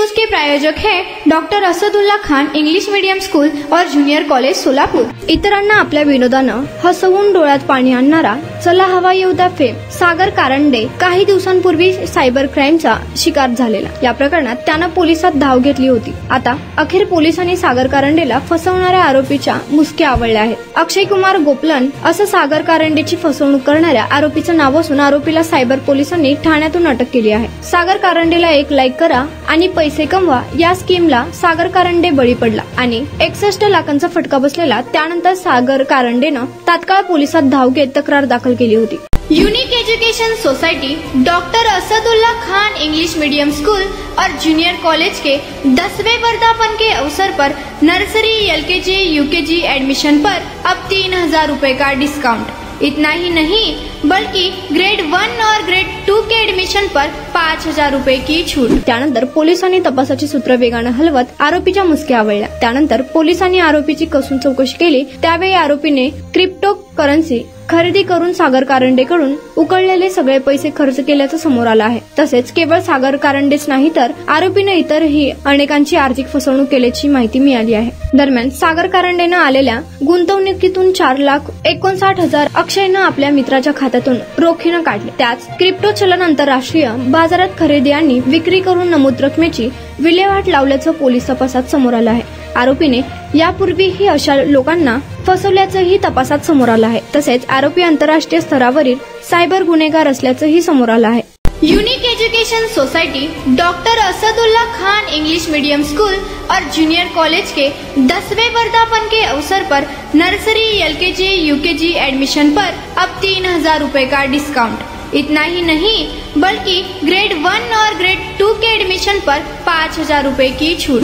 News के प्रायोजक हैं doctor Asadullah Khan English medium school और जूनियर कॉलेज सोलापूर। इतरांना आपल्या विनोदानं हसवून डोळ्यात पाणी आणणारा चला हवा येऊद्या फेम सागर कारंडे काही दिवसांपूर्वी सायबर क्राईमचा शिकार झालेला। या प्रकरणात त्यानं पोलिसात धाव घेतली होती। आता अखेर पोलिसांनी सागर कारंडेला फसवणाऱ्या आरोपीच्या मुसक्या आवळल्या आहेत। अक्षय कुमार गोपलन असं सागर कारंडेची फसवणूक करणाऱ्या आरोपीचं नाव असून आरोपीला सायबर पोलिसांनी ठाण्यातून अटक केली आहे। सागर कारंडेला एक लाईक करा आणि पैसे कमवा या स्कीमला सागर कारंडे बळी पडला आणि 61 लाखांचा फटका बसलेला। त्यानंतर सागर कारंडेनं तात्काळ पोलिसात धाव घेत तक्रार दाखल केली होती। Unique education society doctor Asadullah Khan English medium school और जूनियर कॉलेज के 10वें वर्धापन के अवसर पर नर्सरी LKG UKG एडमिशन पर अब 3000 रुपए का डिस्काउंट। इतना ही नहीं बल्कि ग्रेड 1 और ग्रेड 2 के एडमिशन पर 5000 रुपए की छूट। त्यानंतर पोलिसांनी तपासाची सूत्र वेगाने हलवत आरोपीच्या मुसक्या आवळल्या। त्यानंतर पोलिसांनी आरोपीची कसून चौकशी केली। त्यावेळी आरोपीने क्रिप्टो करन्सी खरेदी करून सागर कारंडेकडून उकळलेले सगळे पैसे खर्च केल्याचं समोर आलं आहे। तसेच केवळ सागर कारंडेच नाही तर आरोपीने इतरही अनेकांची आर्थिक फसवणूक केल्याची माहिती मिळाली आहे। दरम्यान सागर कारंडेनं आलेल्या गुंतवणुकीतून 4,59,000 अक्षयनं आपल्या मित्राच्या खात्यातून रोखीनं काढले। त्याच क्रिप्टो चलन आंतरराष्ट्रीय बाजारात खरेदी आणि विक्री करून नमूद रकमेची विल्हेवाट लावल्याचं पोलीस तपासात समोर आलं आहे। आरोपीने यापूर्वीही अशा लोकांना फसवल्याचंही तपासात समोर आलं आहे। तसेच आरोपी आंतरराष्ट्रीय स्तरावरील सायबर गुन्हेगार असल्याचंही समोर आलं आहे। Unique education society doctor Asadullah Khan English medium school और जूनियर कॉलेज के 10वें वर्धापन के अवसर पर नर्सरी LKG UKG एडमिशन पर अब 3000 रुपए का डिस्काउंट। इतना ही नहीं बल्कि ग्रेड 1 और ग्रेड 2 के एडमिशन पर 5000 रुपए की छूट।